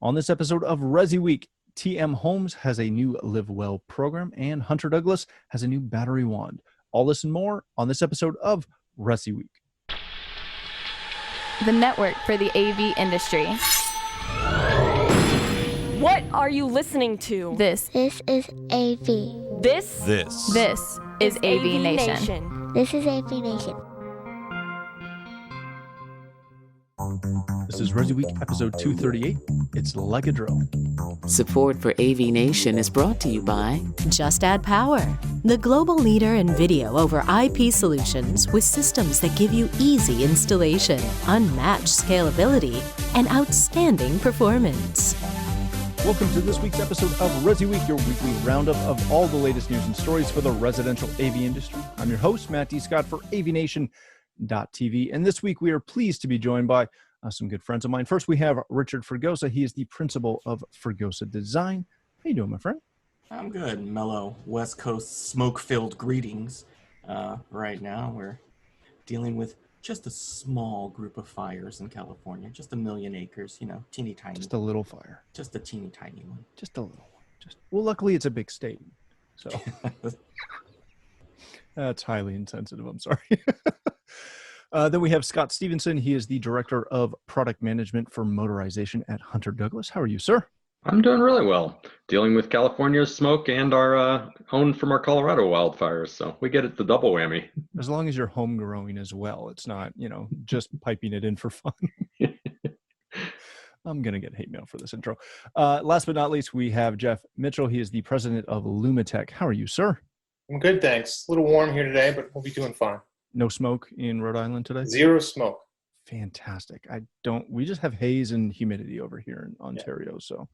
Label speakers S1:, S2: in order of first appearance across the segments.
S1: On this episode of ResiWeek, TM Homes has a new Live Well program, and Hunter Douglas has a new battery wand. All this and more on this episode of ResiWeek.
S2: The network for the AV industry.
S3: What are you listening to?
S2: This
S4: is AV.
S3: This
S2: is AVNation.
S4: This is AVNation.
S1: This is ResiWeek episode 238. It's like a drill.
S5: Support for AVNation is brought to you by
S6: Just Add Power, the global leader in video over IP solutions with systems that give you easy installation, unmatched scalability, and outstanding performance.
S1: Welcome to this week's episode of ResiWeek, your weekly roundup of all the latest news and stories for the residential AV industry. I'm your host, Matt D. Scott for AVNation.tv, and this week we are pleased to be joined by some good friends of mine. First, we have Richard Fregosa. He is the principal of Fregosa Design. How you doing, my friend?
S7: I'm good. Mellow West Coast smoke-filled greetings. Right now, we're dealing with just a small group of fires in California. Just 1 million acres, teeny tiny.
S1: Just a little fire.
S7: Just a teeny tiny one.
S1: Just a little one. Well, luckily it's a big state. So that's highly insensitive. I'm sorry. Then we have Scott Stevenson. He is the Director of Product Management for Motorization at Hunter Douglas. How are you, sir?
S8: I'm doing really well, dealing with California's smoke and our own from our Colorado wildfires. So we get it the double whammy.
S1: As long as you're home growing as well. It's not, just piping it in for fun. I'm going to get hate mail for this intro. Last but not least, we have Jeff Mitchell. He is the President of Lumitech. How are you, sir?
S9: I'm good, thanks. A little warm here today, but we'll be doing fine.
S1: No smoke in Rhode Island today?
S9: Zero smoke.
S1: Fantastic. We just have haze and humidity over here in Ontario, so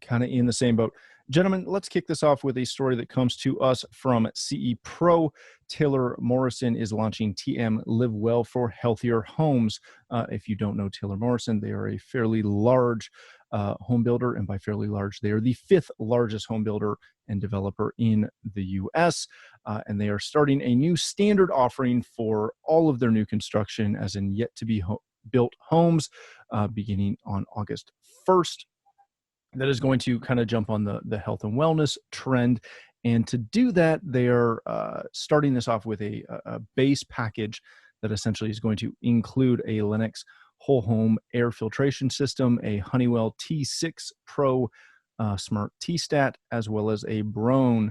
S1: kind of in the same boat. Gentlemen, let's kick this off with a story that comes to us from CE Pro. Taylor Morrison is launching TM Live Well for Healthier Homes. If you don't know Taylor Morrison, they are a fairly large home builder, and by fairly large, they are the 5th largest home builder and developer in the U.S., and they are starting a new standard offering for all of their new construction, as in yet to be built homes, beginning on August 1st. That is going to kind of jump on the health and wellness trend. And to do that, they are starting this off with a base package that essentially is going to include a Lennox whole home air filtration system, a Honeywell T6 Pro Smart T-Stat, as well as a Broan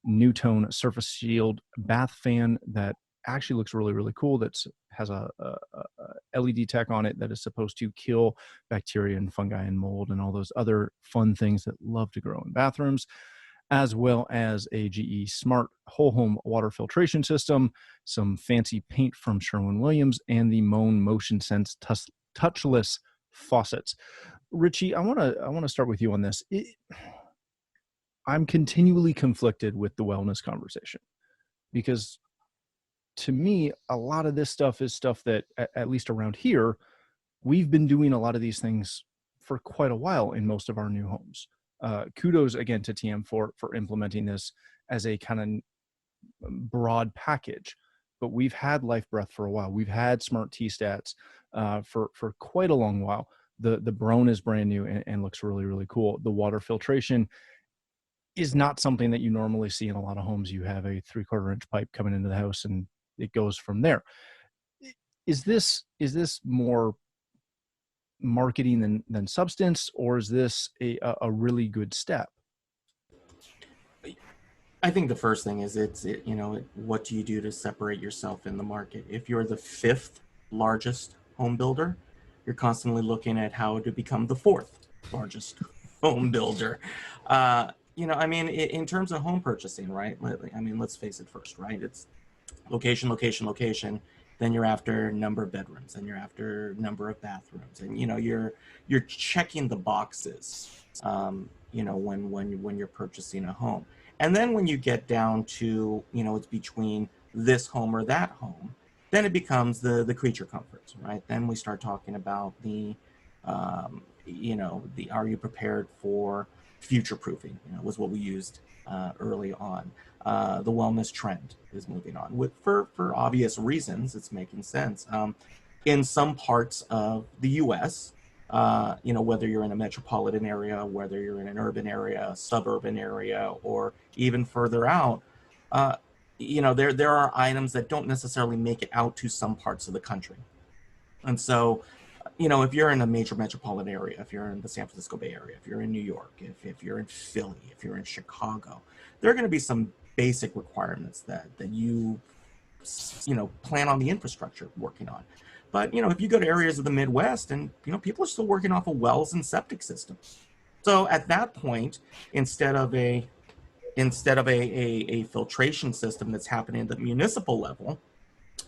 S1: Newtone Surface Shield bath fan that actually looks really, really cool. That has a LED tech on it that is supposed to kill bacteria and fungi and mold and all those other fun things that love to grow in bathrooms, as well as a GE Smart Whole Home Water Filtration System, some fancy paint from Sherwin-Williams, and the Moan Motion Sense touchless faucets. Richie, I want to start with you on this. I'm continually conflicted with the wellness conversation, because to me, a lot of this stuff is stuff that, at least around here, we've been doing a lot of these things for quite a while in most of our new homes. Kudos again to TM for implementing this as a kind of broad package. But we've had Life Breath for a while. We've had Smart T-Stats for quite a long while. The Broan is brand new and looks really, really cool. The water filtration is not something that you normally see in a lot of homes. You have a 3/4 inch pipe coming into the house and it goes from there. Is this more marketing than substance, or is this a really good step?
S7: I think the first thing is what do you do to separate yourself in the market? If you're the 5th largest home builder, you're constantly looking at how to become the 4th largest home builder. In terms of home purchasing, right? Let's face it first, right? It's location, location, location. Then you're after number of bedrooms, and you're after number of bathrooms, and you're checking the boxes, when you're purchasing a home. And then when you get down to, it's between this home or that home, then it becomes the creature comforts, right? Then we start talking about are you prepared for future proofing? Was what we used early on. The wellness trend is moving on for obvious reasons. It's making sense. In some parts of the U.S., whether you're in a metropolitan area, whether you're in an urban area, a suburban area, or even further out, there are items that don't necessarily make it out to some parts of the country. And so, if you're in a major metropolitan area, if you're in the San Francisco Bay Area, if you're in New York, if you're in Philly, if you're in Chicago, there are going to be some basic requirements that you plan on the infrastructure working on. But, if you go to areas of the Midwest and, people are still working off of wells and septic systems. So at that point, instead of a filtration system that's happening at the municipal level,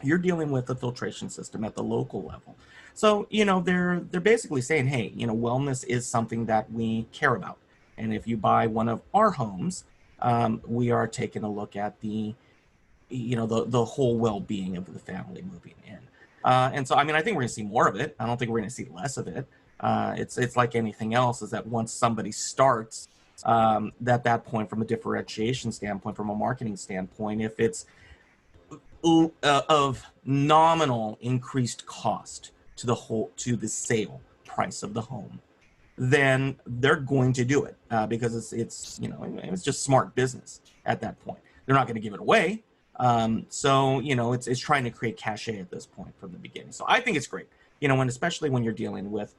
S7: you're dealing with a filtration system at the local level. So, they're basically saying, hey, wellness is something that we care about. And if you buy one of our homes, we are taking a look at the whole well-being of the family moving in. And so, I think we're going to see more of it. I don't think we're going to see less of it. It's like anything else, is that once somebody starts, at that point, from a differentiation standpoint, from a marketing standpoint, if it's of nominal increased cost to the sale price of the home, then they're going to do it because it's just smart business at that point. They're not going to give it away. So it's trying to create cachet at this point from the beginning. So I think it's great, and especially when you're dealing with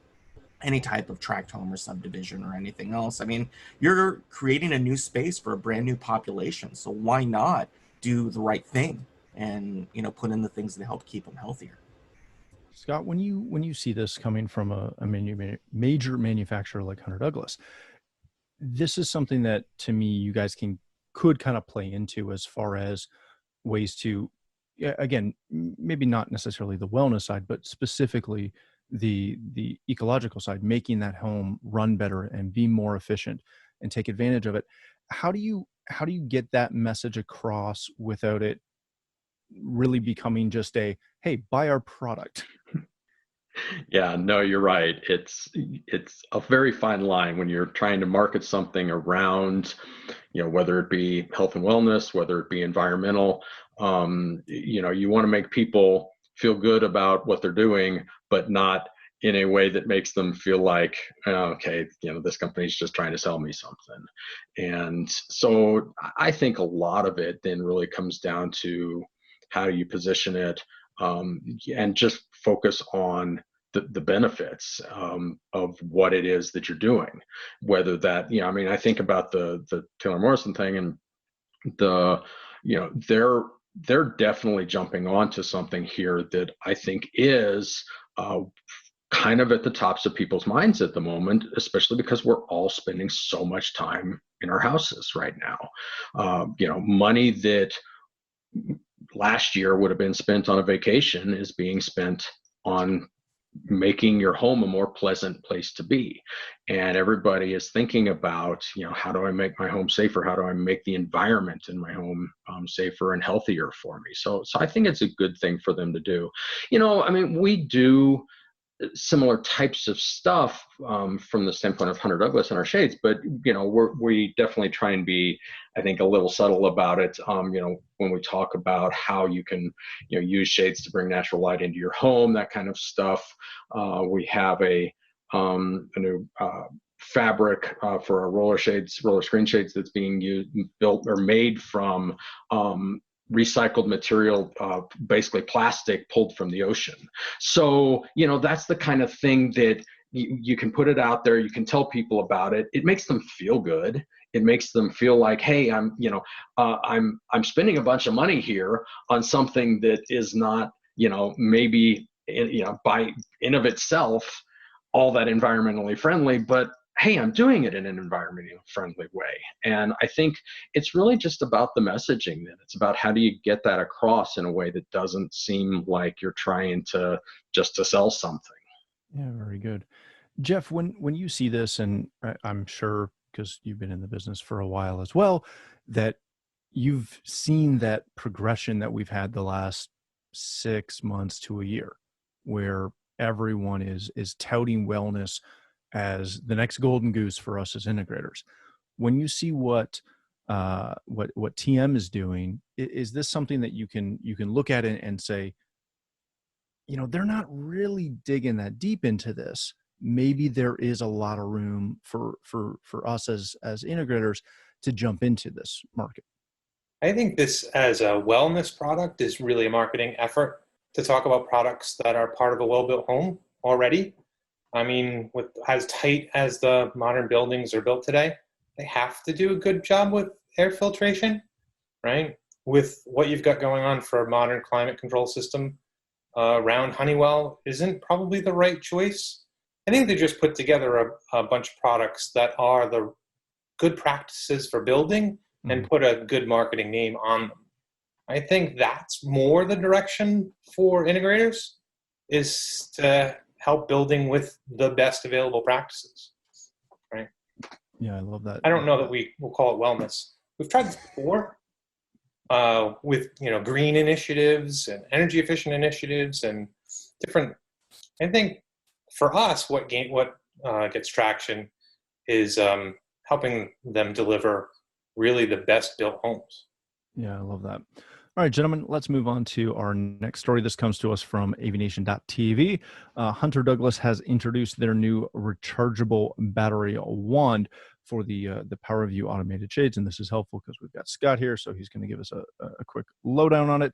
S7: any type of tract home or subdivision or anything else. You're creating a new space for a brand new population. So why not do the right thing and put in the things that help keep them healthier?
S1: Scott, when you see this coming from a major manufacturer like Hunter Douglas, this is something that, to me, you guys could kind of play into as far as ways to, again, maybe not necessarily the wellness side, but specifically the ecological side, making that home run better and be more efficient and take advantage of it. How do you get that message across without it really becoming just a, hey, buy our product?
S8: Yeah, no, you're right. It's a very fine line when you're trying to market something around, whether it be health and wellness, whether it be environmental. You want to make people feel good about what they're doing, but not in a way that makes them feel like, okay, this company's just trying to sell me something. And so I think a lot of it then really comes down to how you position it, and just focus on the benefits of what it is that you're doing. Whether that, I think about the Taylor Morrison thing, and they're definitely jumping onto something here that I think is kind of at the tops of people's minds at the moment, especially because we're all spending so much time in our houses right now. Money that last year would have been spent on a vacation is being spent on making your home a more pleasant place to be. And everybody is thinking about, how do I make my home safer? How do I make the environment in my home safer and healthier for me? So I think it's a good thing for them to do. We do similar types of stuff from the standpoint of Hunter Douglas and our shades, but we definitely try and be, I think, a little subtle about it. When we talk about how you can use shades to bring natural light into your home, that kind of stuff. We have a new fabric for our roller screen shades that's being built or made from recycled material, basically plastic pulled from the ocean. So, that's the kind of thing that you can put it out there. You can tell people about it. It makes them feel good. It makes them feel like, hey, I'm spending a bunch of money here on something that is not, maybe, by in of itself, all that environmentally friendly, but hey, I'm doing it in an environmentally friendly way. And I think it's really just about the messaging then. It's about how do you get that across in a way that doesn't seem like you're trying to sell something.
S1: Yeah, very good. Jeff, when you see this, and I'm sure because you've been in the business for a while as well, that you've seen that progression that we've had the last 6 months to a year, where everyone is touting wellness as the next golden goose for us as integrators. When you see what TM is doing, is this something that you can look at it and say, they're not really digging that deep into this, maybe there is a lot of room for us as integrators to jump into this market.
S9: I think this as a wellness product is really a marketing effort to talk about products that are part of a well-built home already. I mean, with as tight as the modern buildings are built today, they have to do a good job with air filtration, right? With what you've got going on for a modern climate control system around Honeywell isn't probably the right choice. I think they just put together a bunch of products that are the good practices for building and put a good marketing name on them. I think that's more the direction for integrators, is to help building with the best available practices, right?
S1: Yeah, I love that.
S9: I don't know that we will call it wellness. We've tried this before with green initiatives and energy efficient initiatives and different. I think for us, what gets traction is helping them deliver really the best built homes.
S1: Yeah, I love that. All right, gentlemen, let's move on to our next story. This comes to us from AVNation.tv. Hunter Douglas has introduced their new rechargeable battery wand for the PowerView automated shades, and this is helpful because we've got Scott here, so he's going to give us a quick lowdown on it.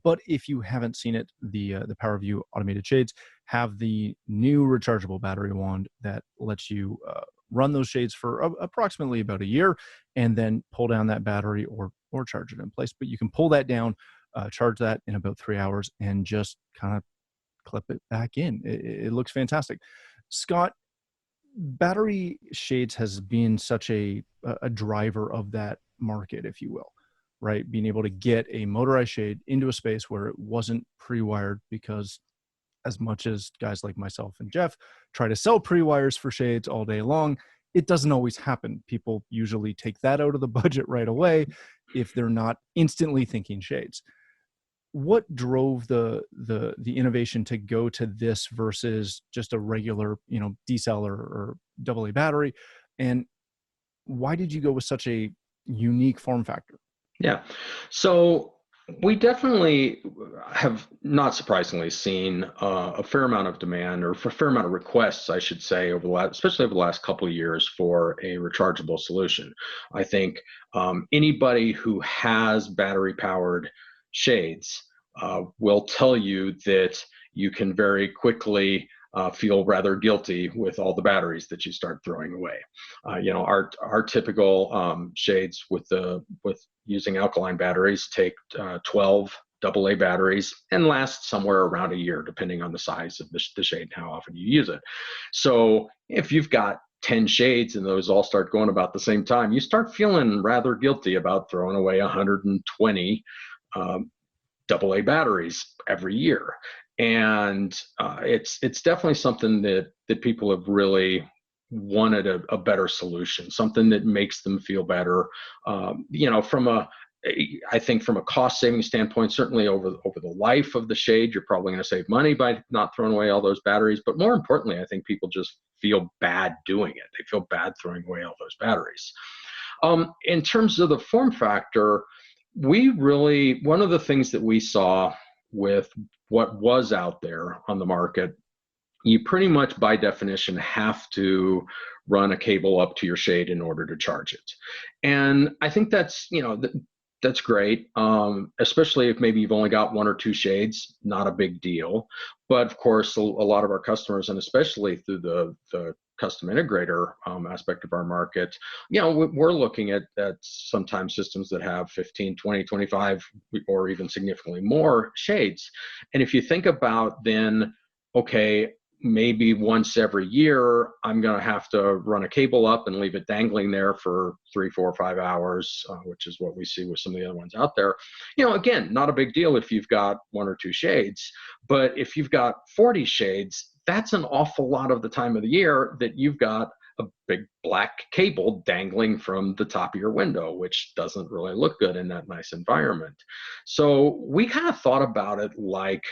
S1: But if you haven't seen it, the PowerView automated shades have the new rechargeable battery wand that lets you run those shades for approximately about a year, and then pull down that battery or charge it in place. But you can pull that down, charge that in about 3 hours, and just kind of clip it back in. It looks fantastic. Scott, battery shades has been such a driver of that market, if you will, right? Being able to get a motorized shade into a space where it wasn't pre-wired, because as much as guys like myself and Jeff try to sell pre-wires for shades all day long, it doesn't always happen. People usually take that out of the budget right away if they're not instantly thinking shades. What drove the innovation to go to this versus just a regular, D-cell or AA battery? And why did you go with such a unique form factor?
S8: Yeah. So we definitely have, not surprisingly, seen a fair amount of demand, or a fair amount of requests, I should say, especially over the last couple of years, for a rechargeable solution. I think anybody who has battery-powered shades will tell you that you can very quickly feel rather guilty with all the batteries that you start throwing away. Our typical shades with using alkaline batteries take 12 AA batteries and last somewhere around a year, depending on the size of the shade and how often you use it. So if you've got 10 shades and those all start going about the same time, you start feeling rather guilty about throwing away 120 AA batteries every year. And it's definitely something that people have really wanted a better solution, something that makes them feel better. I think from a cost saving standpoint, certainly over the life of the shade, you're probably going to save money by not throwing away all those batteries. But more importantly, I think people just feel bad doing it. They feel bad throwing away all those batteries. In terms of the form factor, one of the things that we saw with what was out there on the market, you pretty much by definition have to run a cable up to your shade in order to charge it. And I think that's great, especially if maybe you've only got one or two shades, not a big deal. But of course, a lot of our customers, and especially through the custom integrator aspect of our market, we're looking at sometimes systems that have 15, 20, 25, or even significantly more shades. And if you think about then, okay, maybe once every year, I'm going to have to run a cable up and leave it dangling there for 3, 4, 5 hours, which is what we see with some of the other ones out there. Again, not a big deal if you've got 1 or 2 shades, but if you've got 40 shades, that's an awful lot of the time of the year that you've got a big black cable dangling from the top of your window, which doesn't really look good in that nice environment. So we kind of thought about it like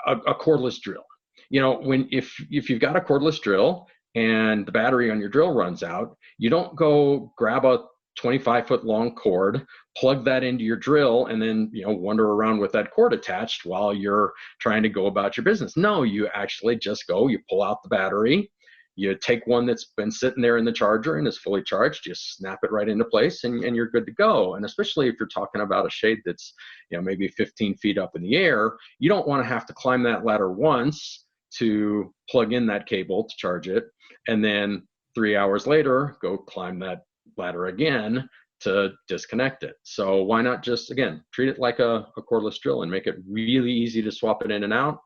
S8: a cordless drill. If you've got a cordless drill and the battery on your drill runs out, you don't go grab a 25-foot long cord, plug that into your drill, and then, wander around with that cord attached while you're trying to go about your business. No, you actually just go, you pull out the battery, you take one that's been sitting there in the charger and is fully charged, you snap it right into place, and you're good to go. And especially if you're talking about a shade that's, maybe 15 feet up in the air, you don't want to have to climb that ladder once to plug in that cable to charge it, and then 3 hours later, go climb that ladder again to disconnect it. So why not just, again, treat it like a cordless drill and make it really easy to swap it in and out.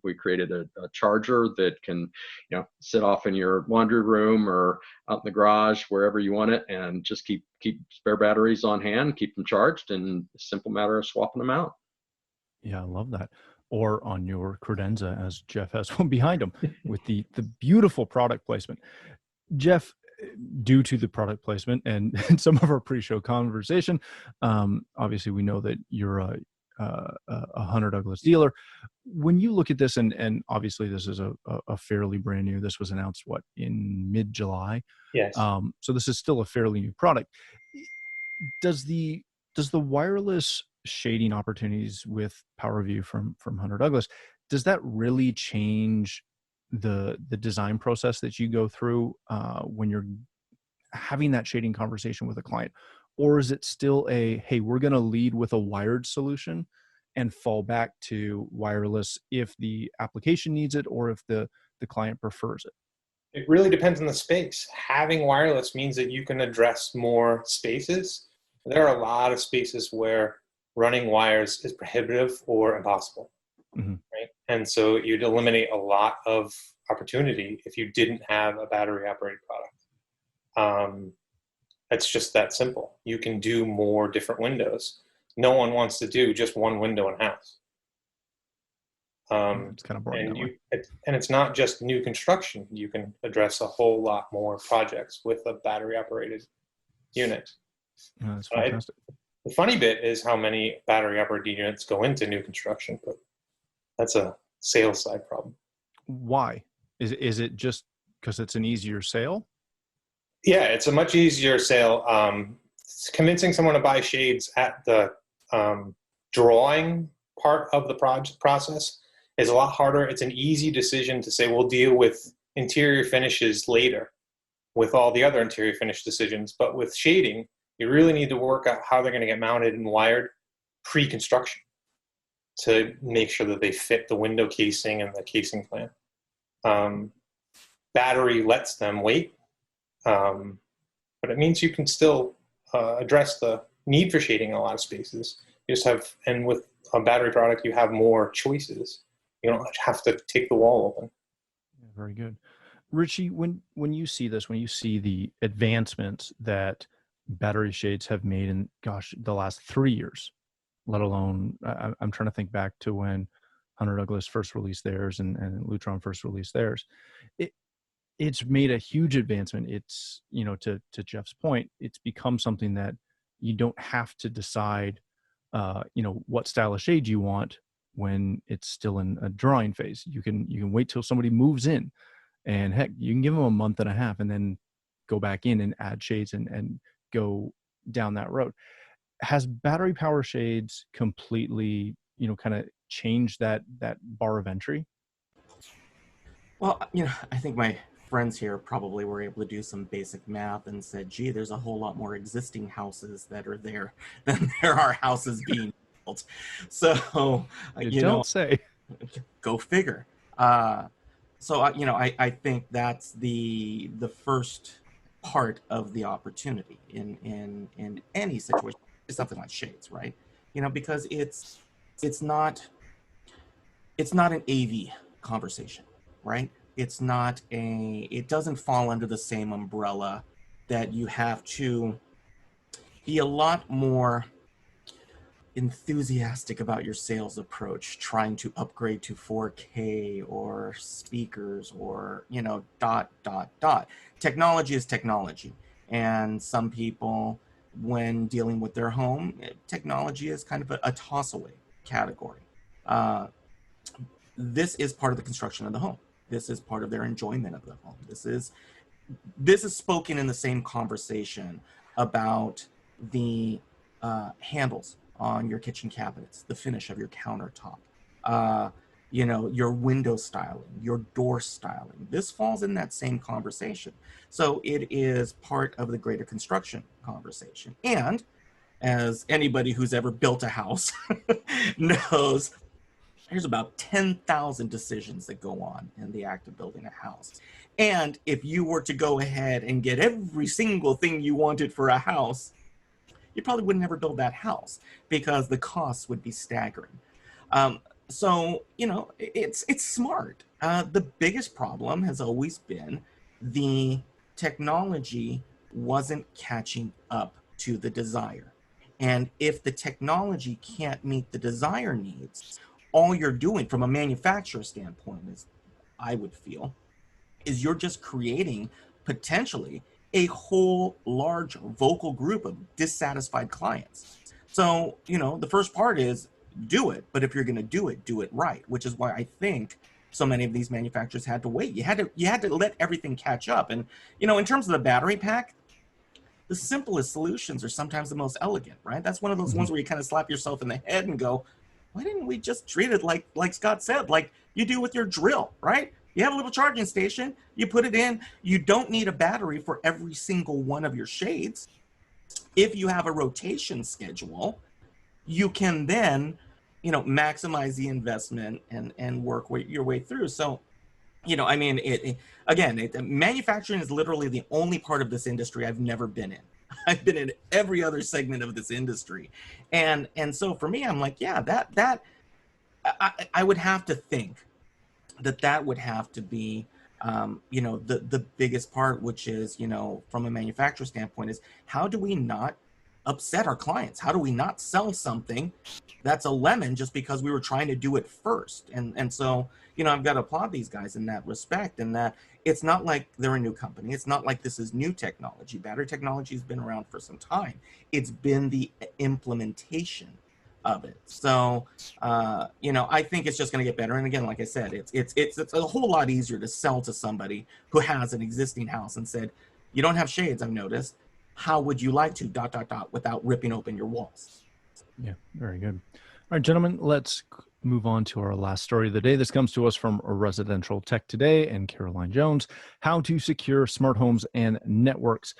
S8: We created a charger that can, sit off in your laundry room or out in the garage, wherever you want it, and just keep spare batteries on hand, keep them charged, and a simple matter of swapping them out.
S1: Yeah, I love that. Or on your credenza, as Jeff has one behind him, with the beautiful product placement. Jeff, due to the product placement and some of our pre-show conversation, obviously we know that you're a Hunter Douglas dealer. When you look at this, and obviously this is a fairly brand new, this was announced in mid-July.
S9: Yes.
S1: So this is still a fairly new product. Does the wireless shading opportunities with PowerView from Hunter Douglas, does that really change the design process that you go through when you're having that shading conversation with a client? Or is it still hey, we're going to lead with a wired solution and fall back to wireless if the application needs it or if the client prefers it?
S9: It really depends on the space. Having wireless means that you can address more spaces. There are a lot of spaces where running wires is prohibitive or impossible.
S1: Mm-hmm.
S9: Right? And so you'd eliminate a lot of opportunity if you didn't have a battery operated product. It's just that simple. You can do more different windows. No one wants to do just one window in a house.
S1: It's kind of boring.
S9: And it's not just new construction. You can address a whole lot more projects with a battery operated unit.
S1: Oh, that's fantastic.
S9: The funny bit is how many battery operated units go into new construction, but that's a sales side problem.
S1: Why? Is it just because it's an easier sale?
S9: Yeah, it's a much easier sale. Convincing someone to buy shades at the drawing part of the process is a lot harder. It's an easy decision to say, we'll deal with interior finishes later with all the other interior finish decisions. But with shading, you really need to work out how they're going to get mounted and wired pre-construction to make sure that they fit the window casing and the casing plan. Battery lets them wait, but it means you can still address the need for shading in a lot of spaces. You just have, and with a battery product, you have more choices. You don't have to take the wall open.
S1: Very good. Richie, when you see this, when you see the advancements that battery shades have made in, the last 3 years, let alone, I'm trying to think back to when Hunter Douglas first released theirs and Lutron first released theirs. It's made a huge advancement. It's, to Jeff's point, it's become something that you don't have to decide, what style of shade you want when it's still in a drawing phase. You can wait till somebody moves in, and heck, you can give them a month and a half and then go back in and add shades and go down that road. Has battery power shades completely, kind of changed that bar of entry?
S7: Well, I think my friends here probably were able to do some basic math and said, gee, there's a whole lot more existing houses that are there than there are houses being built. So,
S1: don't say.
S7: Go figure. So, I think that's the first part of the opportunity in any situation. It's something like shades, right? Because it's not an AV conversation, right? It doesn't fall under the same umbrella that you have to be a lot more enthusiastic about your sales approach, trying to upgrade to 4K or speakers or, dot. Technology is technology. And some people, when dealing with their home, technology is kind of a toss-away category. This is part of the construction of the home. This is part of their enjoyment of the home. This is spoken in the same conversation about the handles on your kitchen cabinets, the finish of your countertop, your window styling, your door styling. This falls in that same conversation. So it is part of the greater construction conversation. And as anybody who's ever built a house knows, there's about 10,000 decisions that go on in the act of building a house. And if you were to go ahead and get every single thing you wanted for a house, you probably would never build that house because the costs would be staggering. So, it's smart. The biggest problem has always been the technology wasn't catching up to the desire. And if the technology can't meet the desire needs, all you're doing from a manufacturer standpoint is, I would feel, is you're just creating potentially a whole large vocal group of dissatisfied clients. So, the first part is do it, but if you're going to do it right, which is why I think so many of these manufacturers had to wait. You had to let everything catch up. And, in terms of the battery pack, the simplest solutions are sometimes the most elegant, right? That's one of those ones where you kind of slap yourself in the head and go, why didn't we just treat it like Scott said, like you do with your drill, right? You have a little charging station, you put it in, you don't need a battery for every single one of your shades. If you have a rotation schedule, you can then, maximize the investment and work your way through. So, manufacturing is literally the only part of this industry I've never been in. I've been in every other segment of this industry. And so for me, I'm like, yeah, that I would have to think that would have to be, the biggest part, which is, from a manufacturer standpoint, is how do we not upset our clients? How do we not sell something that's a lemon just because we were trying to do it first? And so, I've got to applaud these guys in that respect, and that it's not like they're a new company. It's not like this is new technology. Battery technology has been around for some time. It's been the implementation of it. So, I think it's just going to get better. And again, like I said, it's a whole lot easier to sell to somebody who has an existing house and said, you don't have shades, I've noticed. How would you like to ... without ripping open your walls?
S1: Yeah, very good. All right, gentlemen, let's move on to our last story of the day. This comes to us from Residential Tech Today and Caroline Jones. How to secure smart homes and networks.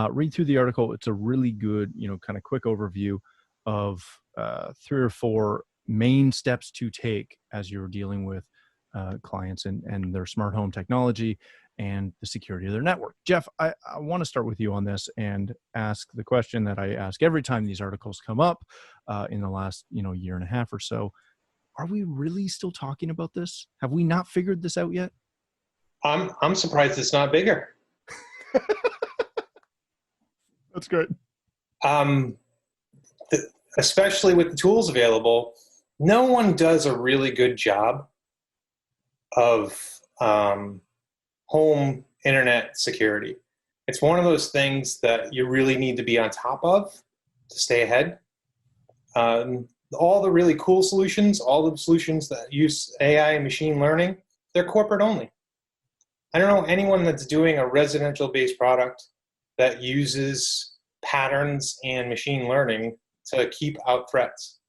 S1: Read through the article. It's a really good, kind of quick overview of 3 or 4 main steps to take as you're dealing with clients and their smart home technology and the security of their network. Jeff, I want to start with you on this and ask the question that I ask every time these articles come up in the last year and a half or so. Are we really still talking about this? Have we not figured this out yet?
S9: I'm surprised it's not bigger.
S1: That's great.
S9: Especially with the tools available, no one does a really good job of home internet security. It's one of those things that you really need to be on top of to stay ahead. All the really cool solutions, all the solutions that use AI and machine learning, they're corporate only. I don't know anyone that's doing a residential-based product that uses patterns and machine learning to keep out threats.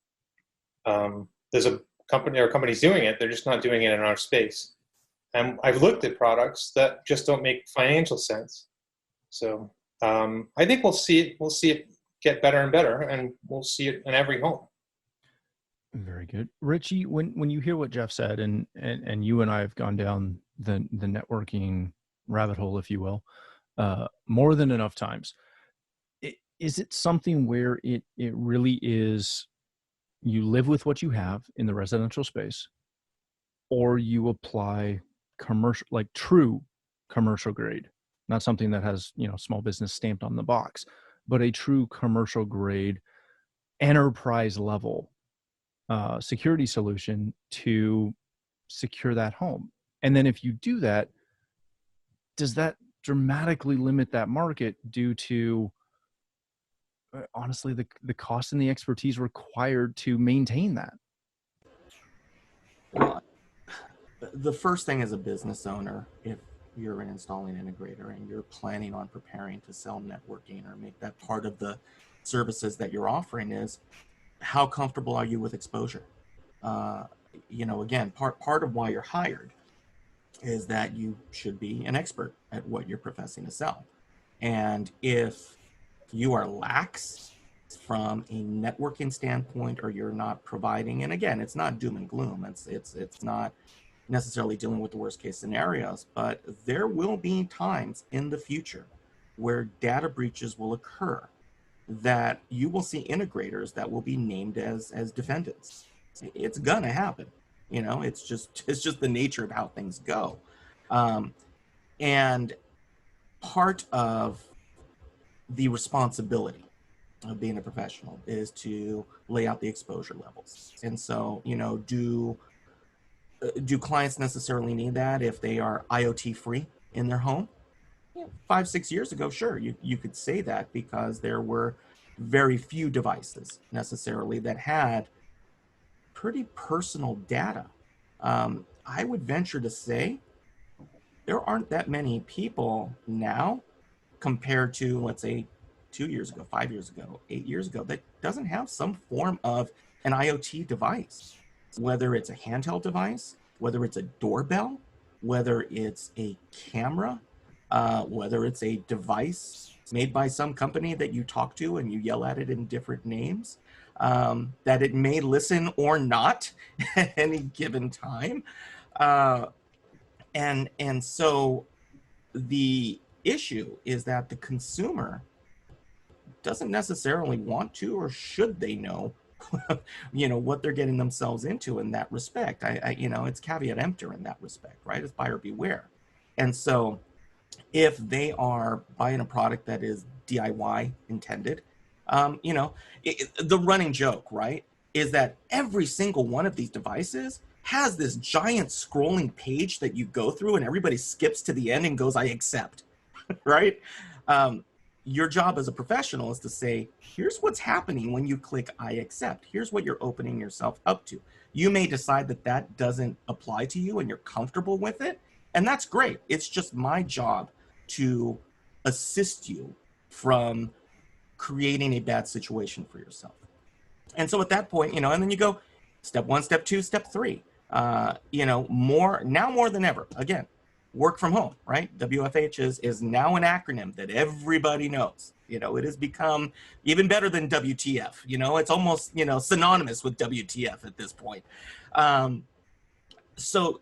S9: There's a company or companies doing it, they're just not doing it in our space. And I've looked at products that just don't make financial sense. So I think we'll see it get better and better, and we'll see it in every home.
S1: Very good. Richie, when you hear what Jeff said, and you and I have gone down the networking rabbit hole, if you will, more than enough times, is it something where it really is you live with what you have in the residential space, or you apply commercial, like true commercial grade, not something that has small business stamped on the box, but a true commercial grade enterprise level security solution to secure that home? And then if you do that, does that dramatically limit that market due to honestly the cost and the expertise required to maintain that?
S7: Well, the first thing as a business owner, you're an installing integrator and you're planning on preparing to sell networking or make that part of the services that you're offering, is how comfortable are you with exposure? Again, part of why you're hired is that you should be an expert at what you're professing to sell. And if you are lax from a networking standpoint, or you're not providing, and again, it's not doom and gloom, it's not necessarily dealing with the worst case scenarios, but there will be times in the future where data breaches will occur that you will see integrators that will be named as defendants. It's gonna happen. It's just the nature of how things go. And part of the responsibility of being a professional is to lay out the exposure levels. And so, do clients necessarily need that if they are IoT free in their home? 5-6 years ago, sure, you could say that, because there were very few devices necessarily that had pretty personal data. I would venture to say there aren't that many people now compared to, let's say, 2 years ago, 5 years ago, 8 years ago, that doesn't have some form of an IoT device, whether it's a handheld device, whether it's a doorbell, whether it's a camera, whether it's a device made by some company that you talk to and you yell at it in different names, that it may listen or not at any given time. And so the issue is that the consumer doesn't necessarily want to, or should they know, what they're getting themselves into in that respect. It's caveat emptor in that respect, right? It's buyer beware. And so if they are buying a product that is DIY intended, the running joke, right, is that every single one of these devices has this giant scrolling page that you go through and everybody skips to the end and goes, I accept, right? Your job as a professional is to say, here's what's happening when you click I accept. Here's what you're opening yourself up to. You may decide that that doesn't apply to you and you're comfortable with it, and that's great. It's just my job to assist you from creating a bad situation for yourself. And so at that point, and then you go step 1, step 2, step 3. More than ever, again, work from home, right? WFH is now an acronym that everybody knows. It has become even better than WTF. It's almost, synonymous with WTF at this point. So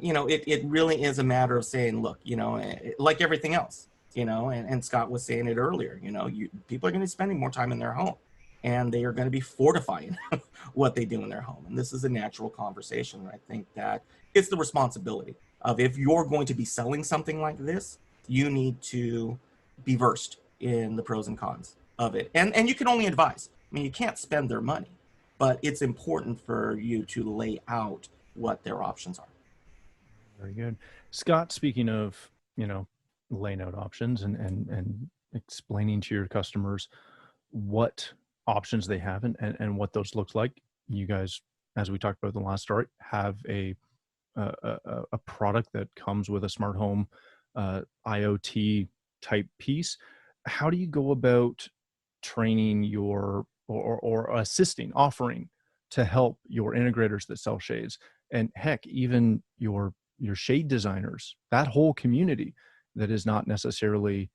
S7: it really is a matter of saying, look, like everything else, and Scott was saying it earlier, people are going to be spending more time in their home, and they are going to be fortifying what they do in their home. And this is a natural conversation. And I think that it's the responsibility of, if you're going to be selling something like this, you need to be versed in the pros and cons of it. And you can only advise. I mean, you can't spend their money, but it's important for you to lay out what their options are.
S1: Very good. Scott, speaking of, laying out options and explaining to your customers what options they have and what those look like, you guys, as we talked about in the last story, have a product that comes with a smart home IoT type piece. How do you go about training your or assisting, offering to help your integrators that sell shades, and heck, even your shade designers, that whole community that is not necessarily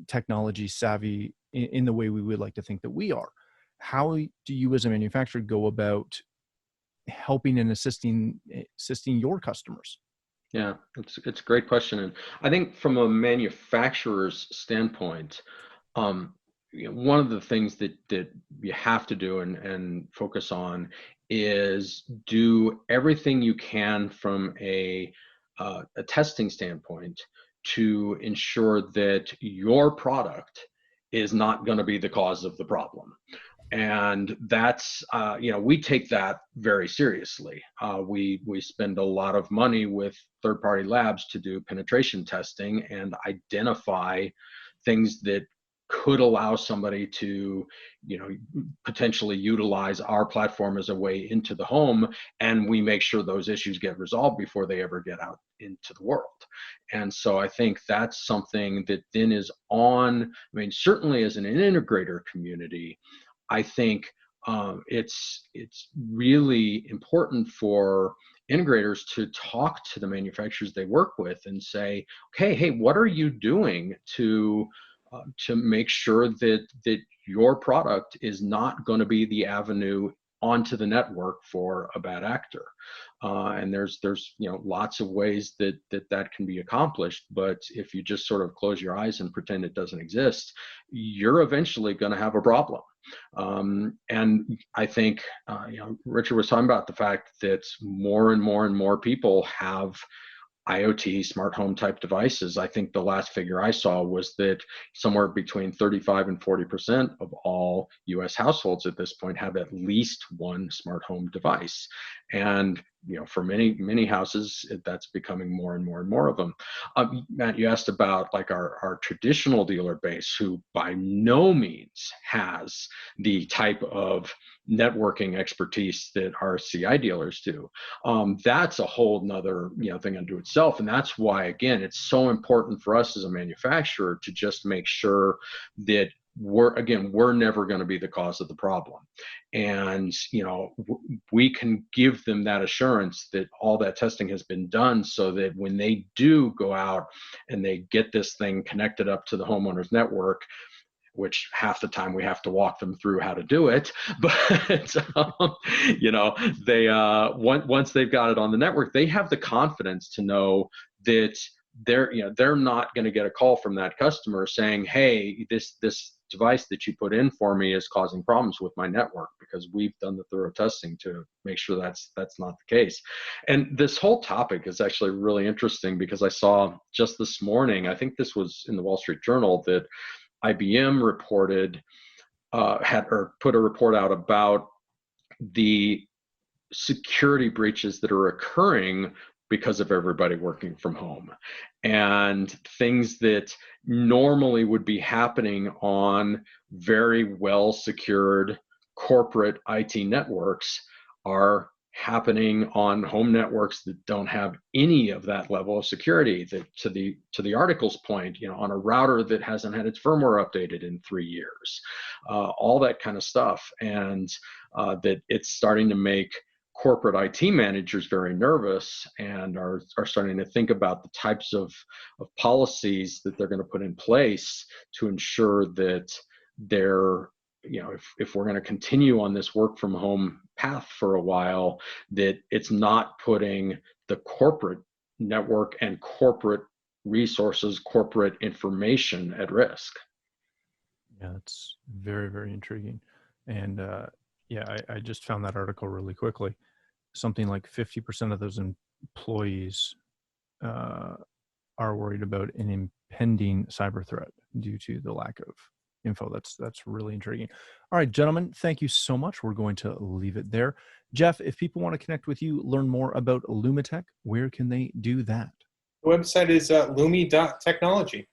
S1: technology savvy in the way we would like to think that we are? How do you as a manufacturer go about helping and assisting your customers?
S8: Yeah, it's a great question. And I think from a manufacturer's standpoint, one of the things that you have to do and focus on is do everything you can from a testing standpoint to ensure that your product is not going to be the cause of the problem. And that's, we take that very seriously. We spend a lot of money with third-party labs to do penetration testing and identify things that could allow somebody to, potentially utilize our platform as a way into the home, and we make sure those issues get resolved before they ever get out into the world. And so I think that's something that then is on, certainly as an integrator community, I think it's really important for integrators to talk to the manufacturers they work with and say, okay, hey, what are you doing to make sure that your product is not going to be the avenue onto the network for a bad actor? And there's lots of ways that can be accomplished, but if you just sort of close your eyes and pretend it doesn't exist, you're eventually going to have a problem. And I think Richard was talking about the fact that more and more people have IoT smart home type devices. I think the last figure I saw was that somewhere between 35 and 40% of all US households at this point have at least one smart home device. And for many houses, that's becoming more and more of them. Matt, you asked about like our traditional dealer base, who by no means has the type of networking expertise that our CI dealers do. That's a whole nother thing unto itself, and that's why, again, it's so important for us as a manufacturer to just make sure that we're never going to be the cause of the problem. And we can give them that assurance that all that testing has been done, so that when they do go out and they get this thing connected up to the homeowner's network, which half the time we have to walk them through how to do it, but they once they've got it on the network, they have the confidence to know that they're not going to get a call from that customer saying, hey, this device that you put in for me is causing problems with my network, because we've done the thorough testing to make sure that's not the case. And this whole topic is actually really interesting, because I saw just this morning, I think this was in the Wall Street Journal, that IBM reported put a report out about the security breaches that are occurring because of everybody working from home, and things that normally would be happening on very well secured corporate IT networks are happening on home networks that don't have any of that level of security. That to the article's point, on a router that hasn't had its firmware updated in 3 years, all that kind of stuff, and that it's starting to make corporate IT managers very nervous, and are starting to think about the types of policies that they're going to put in place to ensure that they're, if we're going to continue on this work from home path for a while, that it's not putting the corporate network and corporate resources, corporate information at risk.
S1: Yeah, that's very, very intriguing. And I just found that article really quickly. Something like 50% of those employees are worried about an impending cyber threat due to the lack of info. That's really intriguing. All right, gentlemen, thank you so much. We're going to leave it there. Jeff, if people want to connect with you, learn more about Lumitech, where can they do that?
S9: The website is lumi.technology.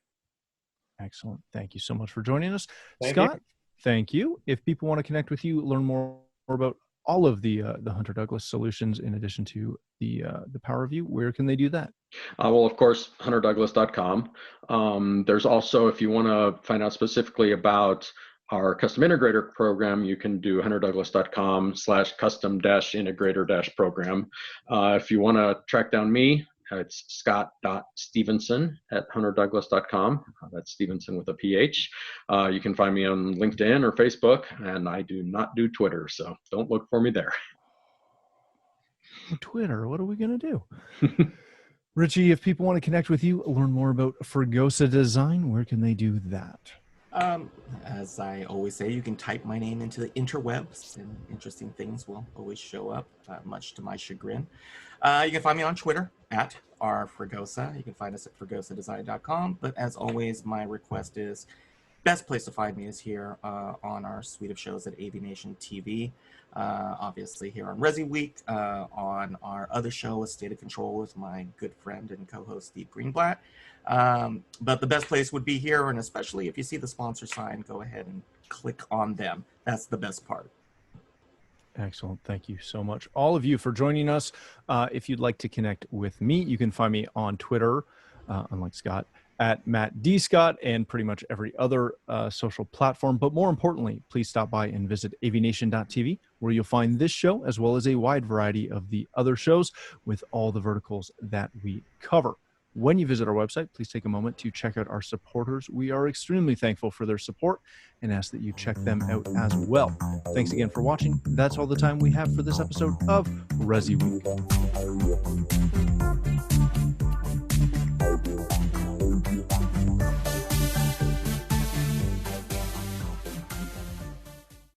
S1: Excellent. Thank you so much for joining us.
S9: Thank
S1: Scott,
S9: you.
S1: Thank you. If people want to connect with you, learn more about all of the Hunter Douglas solutions, in addition to the PowerView, where can they do that?
S8: Well, of course, hunterdouglas.com. There's also, if you want to find out specifically about our custom integrator program, you can do hunterdouglas.com/custom-integrator-program. If you want to track down me, it's scott.stevenson@hunterdouglas.com. That's Stevenson with a PH. You can find me on LinkedIn or Facebook, and I do not do Twitter, so don't look for me there.
S1: Twitter, what are we going to do? Richie, if people want to connect with you, learn more about Fregosa Design, where can they do that?
S7: As I always say, you can type my name into the interwebs, and interesting things will always show up, much to my chagrin. You can find me on Twitter at @rfregosa. You can find us at fregosadesign.com. But as always, my request is, best place to find me is here on our suite of shows at AVNation TV. Obviously here on ResiWeek, on our other show, A State of Control, with my good friend and co-host Steve Greenblatt. But the best place would be here, and especially if you see the sponsor sign, go ahead and click on them. That's the best part.
S1: Excellent. Thank you so much, all of you, for joining us. If you'd like to connect with me, you can find me on Twitter, unlike Scott, at Matt D. Scott, and pretty much every other social platform. But more importantly, please stop by and visit AVNation.tv, where you'll find this show as well as a wide variety of the other shows with all the verticals that we cover. When you visit our website, please take a moment to check out our supporters. We are extremely thankful for their support and ask that you check them out as well. Thanks again for watching. That's all the time we have for this episode of ResiWeek.